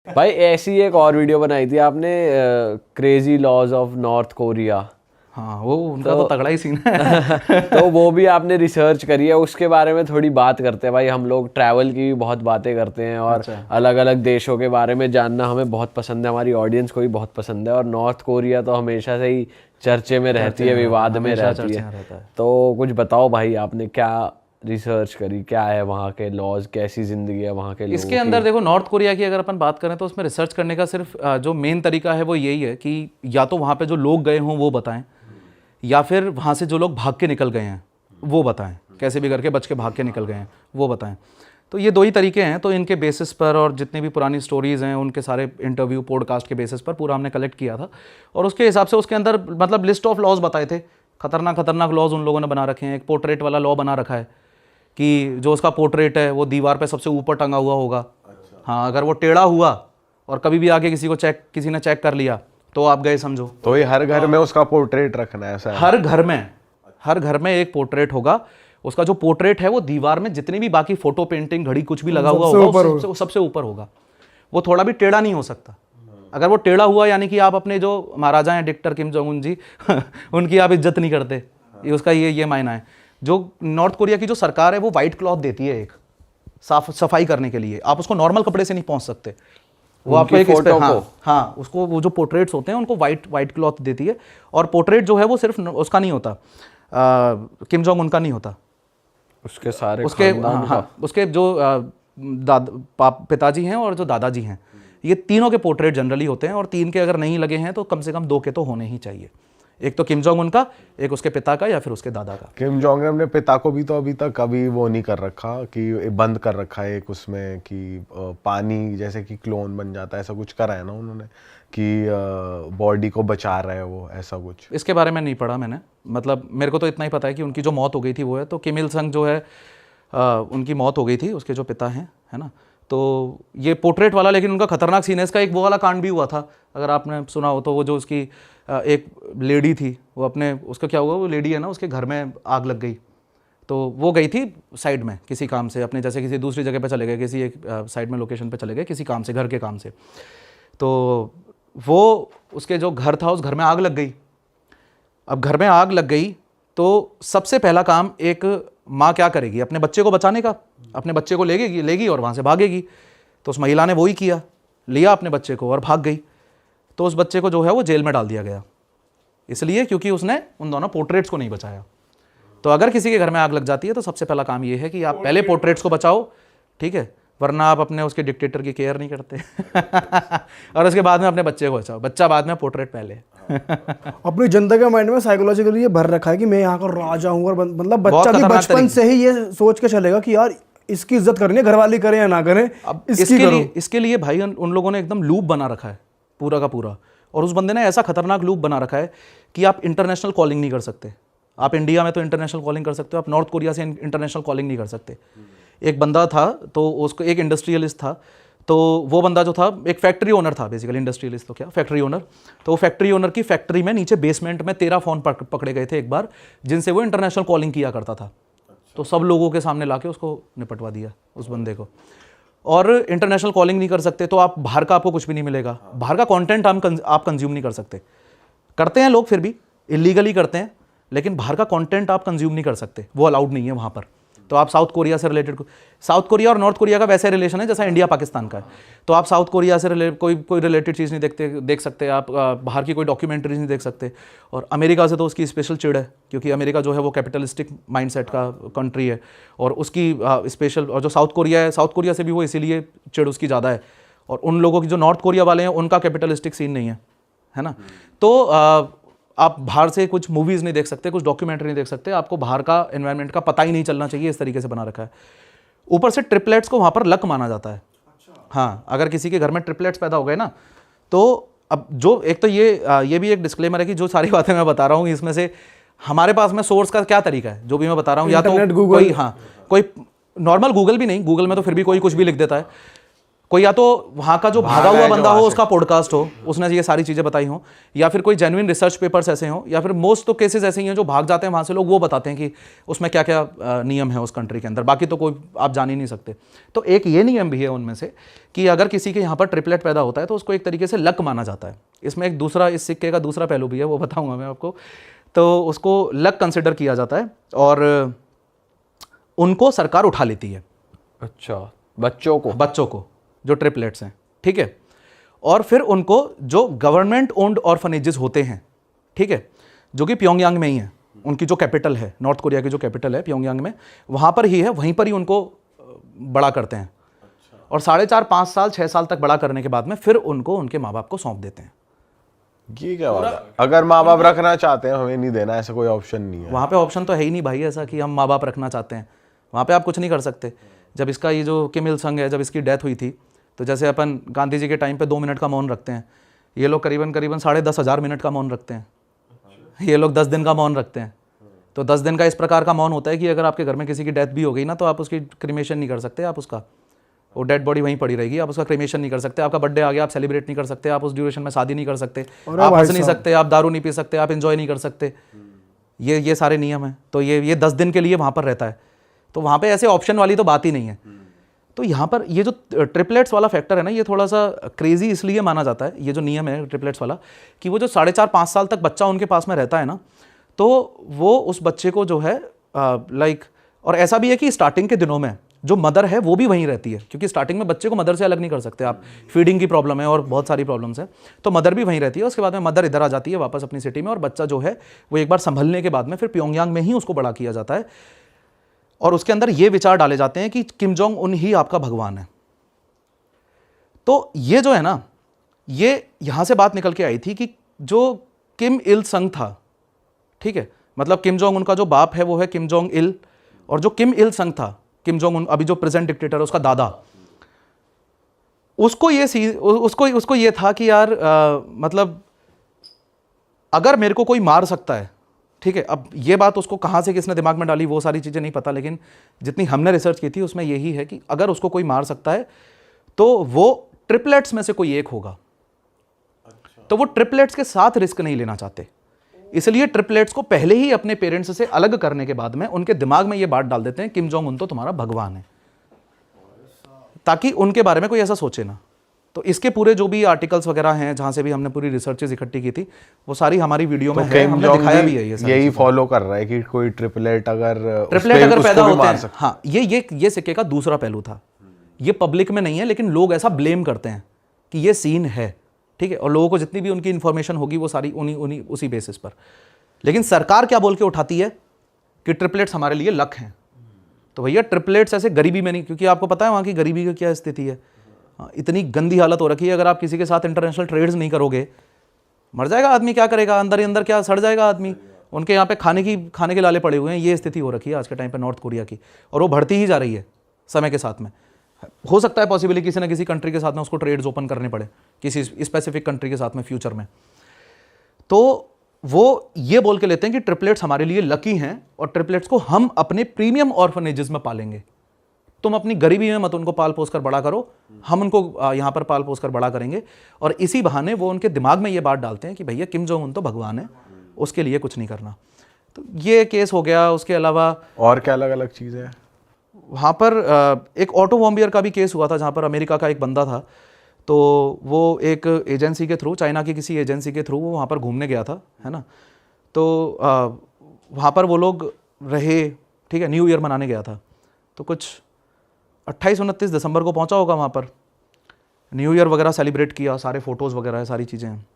भाई ऐसी एक और वीडियो बनाई थी आपने, crazy laws of North Korea. हाँ वो उनका तो तगड़ा ही सीन है। तो वो भी आपने रिसर्च करी है, उसके बारे में थोड़ी बात करते हैं भाई। हम लोग ट्रैवल की भी बहुत बातें करते हैं और अलग अलग देशों के बारे में जानना हमें बहुत पसंद है, हमारी ऑडियंस को भी बहुत पसंद है। और नॉर्थ कोरिया तो हमेशा से ही चर्चे में रहती है, विवाद में रहती है। तो कुछ बताओ भाई, आपने क्या रिसर्च करी, क्या है वहाँ के लॉज, कैसी जिंदगी है वहाँ के लोगों इसके अंदर देखो, नॉर्थ कोरिया की अगर अपन बात करें तो उसमें रिसर्च करने का सिर्फ जो मेन तरीका है वो यही है कि या तो वहाँ पे जो लोग गए हों वो बताएं, या फिर वहाँ से जो लोग भाग के निकल गए हैं वो बताएं, कैसे भी करके बच के भाग के निकल गए हैं वो बताएं। तो ये दो ही तरीके हैं। तो इनके बेसिस पर और जितनी भी पुरानी स्टोरीज़ हैं उनके सारे इंटरव्यू पॉडकास्ट के बेसिस पर पूरा हमने कलेक्ट किया था, और उसके हिसाब से उसके अंदर मतलब लिस्ट ऑफ लॉज बताए थे। खतरनाक खतरनाक लॉज उन लोगों ने बना रखे हैं। एक पोर्ट्रेट वाला लॉ बना रखा है कि जो उसका पोर्ट्रेट है वो दीवार पे सबसे ऊपर टंगा हुआ होगा। हाँ, अगर वो टेढ़ा हुआ और कभी भी आके किसी ने चेक कर लिया तो आप गए समझो। तो ये हर घर में उसका पोर्ट्रेट रखना है ऐसा? हर घर में एक पोर्ट्रेट होगा। उसका जो पोर्ट्रेट है वो दीवार में जितनी भी बाकी फोटो, पेंटिंग, घड़ी कुछ भी लगा हुआ होगा सबसे ऊपर होगा। वो थोड़ा भी टेढ़ा नहीं हो सकता। अगर वो टेढ़ा हुआ यानी कि आप अपने जो महाराजा हैं डिक्टेटर किम जोंग उन जी उनकी आप इज्जत नहीं करते, ये उसका ये मायना है। जो नॉर्थ कोरिया की जो सरकार है वो वाइट क्लॉथ देती है एक सफाई करने के लिए। आप उसको नॉर्मल कपड़े से नहीं पहुंच सकते, वो आपको एक फोटो को, हाँ उसको वो जो पोर्ट्रेट्स होते हैं उनको वाइट क्लॉथ देती है। और पोर्ट्रेट जो है वो सिर्फ उसका नहीं होता, किम जोंग उनका नहीं होता, उसके सारे उसके जो पिताजी हैं और जो दादाजी हैं, ये तीनों के पोर्ट्रेट जनरली होते हैं। और तीन के अगर नहीं लगे हैं तो कम से कम दो के तो होने ही चाहिए। एक तो किम जोंग उनका, एक उसके पिता का या फिर उसके दादा का। किम जोंग ने अपने पिता को भी तो अभी तक कभी वो नहीं कर रखा कि बंद कर रखा है एक उसमें कि पानी जैसे कि क्लोन बन जाता है, ऐसा कुछ करा है ना उन्होंने कि बॉडी को बचा रहा है वो, ऐसा कुछ? इसके बारे में नहीं पढ़ा मैंने, मतलब मेरे को तो इतना ही पता है कि उनकी जो मौत हो गई थी वो है। तो किम इल संग जो है उनकी मौत हो गई थी, उसके जो पिता हैं, है ना। तो ये पोर्ट्रेट वाला, लेकिन उनका खतरनाक सीन है इसका। एक वो वाला कांड भी हुआ था, अगर आपने सुना हो तो। वो जो उसकी एक लेडी थी, वो अपने उसका क्या हुआ, वो लेडी है ना, उसके घर में आग लग गई। तो वो गई थी साइड में किसी काम से, अपने जैसे किसी दूसरी जगह पे चले गए, किसी एक साइड में लोकेशन पे चले गए किसी काम से, घर के काम से। तो वो उसके जो घर था उस घर में आग लग गई। अब घर में आग लग गई तो सबसे पहला काम एक माँ क्या करेगी, अपने बच्चे को बचाने का। अपने बच्चे को लेगी और वहाँ से भागेगी। तो उस महिला ने वही किया, लिया अपने बच्चे को और भाग गई। तो उस बच्चे को जो है वो जेल में डाल दिया गया, इसलिए क्योंकि उसने उन दोनों पोर्ट्रेट्स को नहीं बचाया। तो अगर किसी के घर में आग लग जाती है तो सबसे पहला काम ये है कि आप पहले पोर्ट्रेट्स को बचाओ, ठीक है, वरना आप अपने उसके डिक्टेटर की केयर नहीं करते और उसके बाद में अपने बच्चे को बचाओ, बच्चा बाद में, पोर्ट्रेट पहले। अपनी जनता के माइंड में साइकोलॉजिकली ये भर रखा है कि मैं यहाँ का राजा हूँ, और मतलब बच्चा भी बचपन से ही ये सोच के चलेगा कि यार इसकी इज्जत करनी है, घरवाली करें या ना करें। अब इसके लिए भाई उन लोगों ने एकदम लूप बना रखा है पूरा का पूरा। और उस बंदे ने ऐसा खतरनाक लूप बना रखा है कि आप इंटरनेशनल कॉलिंग नहीं कर सकते। आप इंडिया में तो इंटरनेशनल कॉलिंग कर सकते हो, आप नॉर्थ कोरिया से इंटरनेशनल कॉलिंग नहीं कर सकते। एक बंदा था, तो उसको एक इंडस्ट्रियलिस्ट था, तो वो बंदा जो था एक फैक्ट्री ओनर था, बेसिकली इंडस्ट्रियलिस्ट तो क्या, फैक्ट्री ओनर। तो फैक्ट्री ओनर की फैक्ट्री में नीचे बेसमेंट में 13 फ़ोन पकड़े गए थे एक बार, जिनसे वो इंटरनेशनल कॉलिंग किया करता था। तो सब लोगों के सामने लाके उसको निपटवा दिया उस बंदे को। और इंटरनेशनल कॉलिंग नहीं कर सकते तो आप बाहर का, आपको कुछ भी नहीं मिलेगा, बाहर का कंटेंट आप कंज्यूम नहीं कर सकते। करते हैं लोग फिर भी, इलीगली करते हैं, लेकिन बाहर का कंटेंट आप कंज्यूम नहीं कर सकते, वो अलाउड नहीं है वहाँ पर। तो आप साउथ कोरिया से रिलेटेड, साउथ कोरिया और नॉर्थ कोरिया का वैसे रिलेशन है जैसा इंडिया पाकिस्तान का है। तो आप साउथ कोरिया से कोई रिलेटेड चीज़ नहीं देख सकते आप, बाहर की कोई डॉक्यूमेंट्रीज नहीं देख सकते। और अमेरिका से तो उसकी स्पेशल चिड़ है, क्योंकि अमेरिका जो है वो कैपिटलिस्टिक माइंडसेट का कंट्री है, और उसकी स्पेशल, और जो साउथ कोरिया है, साउथ कोरिया से भी वो इसीलिए चिड़ उसकी ज़्यादा है। और उन लोगों की जो नॉर्थ कोरिया वाले हैं उनका कैपिटलिस्टिक सीन नहीं है ना। तो आप बाहर से कुछ मूवीज़ नहीं देख सकते, कुछ डॉक्यूमेंट्री नहीं देख सकते, आपको बाहर का एनवायरनमेंट का पता ही नहीं चलना चाहिए, इस तरीके से बना रखा है। ऊपर से ट्रिपलेट्स को वहाँ पर लक माना जाता है। हाँ, अगर किसी के घर में ट्रिपलेट्स पैदा हो गए ना, तो अब जो एक तो ये भी एक डिस्क्लेमर है कि जो सारी बातें मैं बता रहा हूँ इसमें से हमारे पास में सोर्स का क्या तरीका है, जो भी मैं बता रहा हूँ, या तो कोई नॉर्मल गूगल भी नहीं, गूगल में तो फिर भी कोई कुछ भी लिख देता है। कोई या तो वहाँ का जो भागा हुआ बंदा हो, उसका पॉडकास्ट हो, उसने ये सारी चीज़ें बताई हो, या फिर कोई जेन्युइन रिसर्च पेपर्स ऐसे हों, या फिर मोस्ट तो केसेस ऐसे ही हैं जो भाग जाते हैं वहाँ से लोग, वो बताते हैं कि उसमें क्या क्या नियम है उस कंट्री के अंदर, बाकी तो कोई आप जान ही नहीं सकते। तो एक ये नियम भी है उनमें से कि अगर किसी के यहाँ पर ट्रिपलेट पैदा होता है तो उसको एक तरीके से लक माना जाता है। इसमें एक दूसरा, इस सिक्के का दूसरा पहलू भी है, वो बताऊँगा मैं आपको। तो उसको लक कंसिडर किया जाता है और उनको सरकार उठा लेती है। अच्छा, बच्चों को जो ट्रिपलेट्स हैं, ठीक है। और फिर उनको जो गवर्नमेंट ओन्ड ऑर्फनेजेस होते हैं, ठीक है, जो कि प्योंगयांग में ही है, उनकी जो कैपिटल है, नॉर्थ कोरिया की जो कैपिटल है प्योंगयांग में, वहाँ पर ही है, वहीं पर ही उनको बड़ा करते हैं। और 4.5, 5 साल, 6 साल तक बड़ा करने के बाद में फिर उनको उनके माँ बाप को सौंप देते हैं। ये क्या बात है? अगर माँ बाप रखना चाहते हैं हमें नहीं देना, ऐसा कोई ऑप्शन नहीं है? वहाँ पे ऑप्शन तो है ही नहीं भाई ऐसा कि हम माँ बाप रखना चाहते हैं। वहाँ पे आप कुछ नहीं कर सकते। जब इसका ये जो किम इल संग है, जब इसकी डेथ हुई थी, तो जैसे अपन गांधी जी के टाइम पे 2 मिनट का मौन रखते हैं, ये लोग करीबन 10,500 मिनट का मौन रखते हैं। ये लोग 10 दिन का मौन रखते हैं। तो 10 दिन का इस प्रकार का मौन होता है कि अगर आपके घर में किसी की डेथ भी हो गई ना, तो आप उसकी क्रीमेशन नहीं कर सकते, आप उसका, वो डेड बॉडी वहीं पड़ी रहेगी, आप उसका क्रीमेशन नहीं कर सकते। आपका बर्थडे आ गया, आप सेलिब्रेट नहीं कर सकते, आप उस ड्यूरेशन में शादी नहीं कर सकते, आप हंस नहीं सकते, आप दारू नहीं पी सकते, आप एंजॉय नहीं कर सकते। ये सारे नियम हैं। तो ये 10 दिन के लिए वहाँ पर रहता है। तो वहाँ पे ऐसे ऑप्शन वाली तो बात ही नहीं है। तो यहाँ पर ये जो ट्रिपलेट्स वाला फैक्टर है ना, ये थोड़ा सा क्रेजी इसलिए माना जाता है, ये जो नियम है ट्रिपलेट्स वाला, कि वो जो 4.5-5 साल तक बच्चा उनके पास में रहता है ना, तो वो उस बच्चे को जो है लाइक, और ऐसा भी है कि स्टार्टिंग के दिनों में जो मदर है वो भी वहीं रहती है, क्योंकि स्टार्टिंग में बच्चे को मदर से अलग नहीं कर सकते आप, फीडिंग की प्रॉब्लम है और बहुत सारी प्रॉब्लम्स हैं। तो मदर भी वहीं रहती है। उसके बाद में मदर इधर आ जाती है वापस अपनी सिटी में, और बच्चा जो है वो एक बार संभलने के बाद में फिर प्योंगयांग में ही उसको बड़ा किया जाता है। और उसके अंदर ये विचार डाले जाते हैं कि किम जोंग उन ही आपका भगवान है। तो ये जो है ना, ये यहां से बात निकल के आई थी कि जो किम इल संग था, ठीक है, मतलब किम जोंग उनका जो बाप है वो है किम जोंग इल, और जो किम इल संग था, किम जोंग उन अभी जो प्रेजेंट डिक्टेटर है उसका दादा, उसको ये था कि यार मतलब अगर मेरे को कोई मार सकता है, ठीक है। अब ये बात उसको कहाँ से किसने दिमाग में डाली वो सारी चीज़ें नहीं पता, लेकिन जितनी हमने रिसर्च की थी उसमें यही है कि अगर उसको कोई मार सकता है तो वो ट्रिपलेट्स में से कोई एक होगा। तो वो ट्रिपलेट्स के साथ रिस्क नहीं लेना चाहते, इसलिए ट्रिपलेट्स को पहले ही अपने पेरेंट्स से अलग करने के बाद में उनके दिमाग में ये बात डाल देते हैं किम जोंग उन तो तुम्हारा भगवान है, ताकि उनके बारे में कोई ऐसा सोचे ना। तो इसके पूरे जो भी आर्टिकल्स वगैरह हैं, जहां से भी हमने पूरी रिसर्चेज इकट्ठी की थी, वो सारी हमारी वीडियो में है, हमने दिखाया भी है। ये यही फॉलो कर रहा है कि कोई ट्रिपलेट अगर पैदा होते हैं, हाँ, ये सिक्के का दूसरा पहलू था। ये पब्लिक में नहीं है, लेकिन लोग ऐसा ब्लेम करते हैं कि ये सीन है, ठीक है, और लोगों को जितनी भी उनकी इंफॉर्मेशन होगी वो सारी उन्हीं उसी बेसिस पर। लेकिन सरकार क्या बोल के उठाती है कि ट्रिपलेट्स हमारे लिए लक हैं। तो भैया ट्रिपलेट्स ऐसे गरीबी में नहीं, क्योंकि आपको पता है वहाँ की गरीबी की क्या स्थिति है, इतनी गंदी हालत हो रखी है। अगर आप किसी के साथ इंटरनेशनल ट्रेड्स नहीं करोगे, मर जाएगा आदमी, क्या करेगा, अंदर ही अंदर क्या सड़ जाएगा आदमी। उनके यहाँ पे खाने के लाले पड़े हुए हैं। ये स्थिति हो रखी है आज के टाइम पे नॉर्थ कोरिया की, और वो बढ़ती ही जा रही है समय के साथ में। हो सकता है पॉसिबली किसी ना किसी कंट्री के साथ में उसको ट्रेड्स ओपन करने पड़े, किसी स्पेसिफिक कंट्री के साथ में फ्यूचर में। तो वो ये बोल के लेते हैं कि ट्रिपलेट्स हमारे लिए लकी हैं और ट्रिपलेट्स को हम अपने प्रीमियम ऑर्फनेजेस में पालेंगे। तुम अपनी गरीबी में मत उनको पाल पोस कर बड़ा करो, हम उनको यहाँ पर पाल पोस कर बड़ा करेंगे। और इसी बहाने वो उनके दिमाग में ये बात डालते हैं कि भैया किम जोंग उन तो भगवान है, उसके लिए कुछ नहीं करना। तो ये केस हो गया। उसके अलावा और क्या अलग अलग चीज़ें हैं वहाँ पर? एक ऑटो बॉम्बियर का भी केस हुआ था, जहाँ पर अमेरिका का एक बंदा था, तो वो एक एजेंसी के थ्रू, चाइना की किसी एजेंसी के थ्रू वो वहाँ पर घूमने गया था, है ना। तो वहाँ पर वो लोग रहे, ठीक है, न्यू ईयर मनाने गया था। तो कुछ 28-29 दिसंबर को पहुंचा होगा वहाँ पर, न्यू ईयर वगैरह सेलिब्रेट किया, सारे फोटोज़ वगैरह सारी चीज़ें हैं।